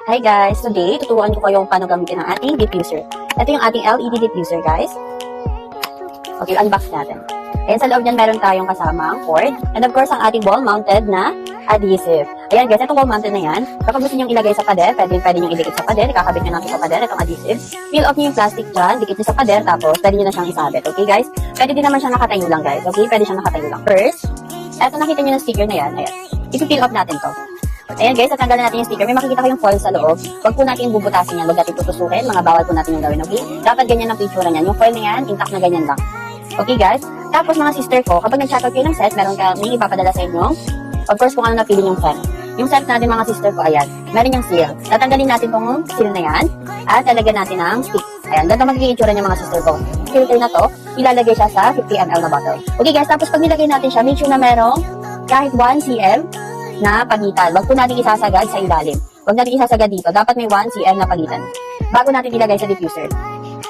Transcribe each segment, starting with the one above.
Hi guys! Today, tuturuan ko kayong paano gamitin ang ating diffuser. Ito yung ating LED diffuser guys. Okay, unbox natin. Ayan, sa loob niyan meron tayong kasamang cord. And of course, ang ating wall-mounted na adhesive. Ayan guys, itong wall-mounted na yan. Kapag gusto nyo ilagay sa pader, pwede nyo idikit sa pader. Ikakabit nyo natin sa pader, itong adhesive. Peel off nyo yung plastic dyan, dikit nyo sa pader, tapos pwede nyo na siyang isabit. Okay guys? Pwede din naman siya nakatayo lang guys. Okay, pwede siya nakatayo lang. First, eto nakita nyo ng sticker na yan. Ayan. I-peel off natin to. Ayan guys, tatanggalin natin yung sticker. May makikita kayong foil sa loob. Huwag po natin bubutasin yan. Huwag natin tutusukin. Mga bawal po natin yung gawin. Okay? Dapat ganyan ang picture niyan. Yung foil na yan, intact na ganyan lang. Okay guys? Tapos mga sister ko, kapag nag-shoutout kayo ng set, may ipapadala sa inyo. Of course, kung ano napili yung set. Yung set natin mga sister ko, ayan. Meron yung seal. Tatanggalin natin tong seal na yan. At lalagyan natin ng stick. Ayan, ganito magiging itsura niya mga sister ko. Filter na to, ilalagay siya sa 50 ml na bottle. Okay guys, tapos pag nilagay natin siya, make sure na merong kahit 1 cm na pagitan. Huwag po natin isasagad sa ilalim. Huwag natin isasagad dito. Dapat may 1 cm na pagitan. Bago natin ilagay sa diffuser.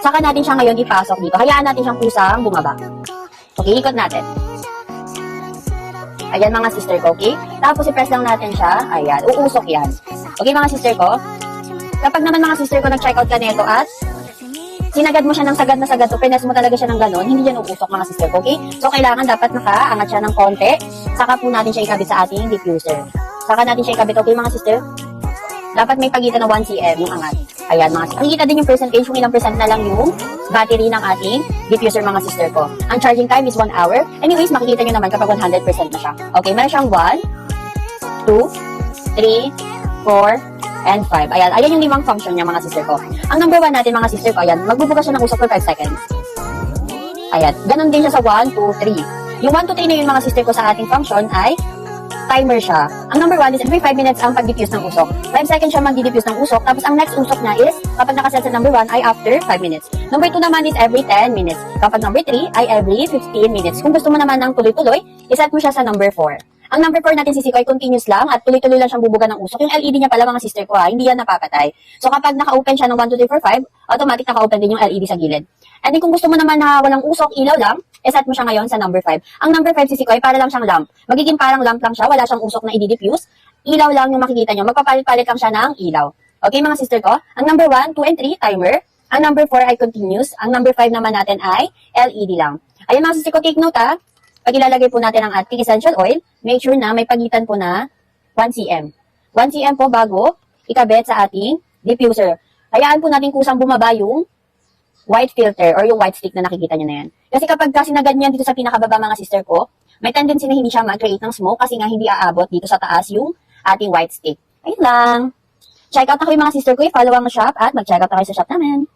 Saka natin siya ngayon ipasok dito. Hayaan natin siyang kusang bumaba. Okay, ikot natin. Ayan mga sister ko, okay? Tapos i-press lang natin siya. Ayan, uusok yan. Okay mga sister ko? Kapag naman mga sister ko nag-checkout ka nito at sinagad mo siya ng sagad na sagad, o press mo talaga siya ng ganon, hindi yan uusok mga sister ko, okay? So kailangan dapat nakaangat siya ng konti. Saka po natin siya ikabit sa ating diffuser. Saka natin siya ikabit, okay mga sister? Dapat may pagitan ng 1 cm yung angat. Ayan mga sister. Nakikita din yung percentage, kung ilang percent na lang yung battery ng ating diffuser mga sister ko. Ang charging time is 1 hour. Anyways, makikita nyo naman kapag 100% na siya. Okay, meron siyang 1, 2, 3, 4, and 5. Ayan yung 5 function niya mga sister ko. Ang number 1 natin mga sister ko, ayan, magbubukas siya ng usok for 5 seconds. Ayan, ganun din siya sa 1, 2, 3. Yung 1, 2, 3 na yung mga sister ko sa ating function ay timer siya. Ang number 1 is every 5 minutes ang pag-diffuse ng usok. 5 seconds siya mag-diffuse ng usok. Tapos ang next usok niya is, kapag nakaset sa number 1 ay after 5 minutes. Number 2 naman is every 10 minutes. Kapag number 3 ay every 15 minutes. Kung gusto mo naman ng tuloy-tuloy, iset mo siya sa number 4. Ang number 4 natin sisiko ay continuous lang at tuloy-tuloy lang siyang bubuga ng usok. Yung LED niya pala mga sister ko hindi yan napapatay. So kapag naka-open siya ng 1, 2, 3, 4, 5, automatic naka-open din yung LED sa gilid. And then kung gusto mo naman na walang usok, ilaw lang, iset mo siya ngayon sa number 5. Ang number 5 sisiko ay para lang siyang lamp. Magiging parang lamp lang siya, wala siyang usok na i-diffuse. Ilaw lang yung makikita nyo. Magpapalit-palit lang siya ng ilaw. Okay mga sister ko? Ang number 1, 2, and 3, timer. Ang number 4 ay continuous. Ang number 5 naman natin ay LED lang. Ayun mga sister ko, take note pag ilalagay po natin ang ating essential oil, make sure na may pagitan po na 1 cm. 1 cm po bago ikabit sa ating diffuser. Hayaan po natin kusang bumaba yung white filter or yung white stick na nakikita nyo na yan. Kasi kapag sinagad niyan dito sa pinakababa mga sister ko, may tendency na hindi siya mag-create ng smoke kasi nga hindi aabot dito sa taas yung ating white stick. Ayun lang. Check out na kayo mga sister ko. I-follow ang shop at mag-check out na kayo sa shop namin.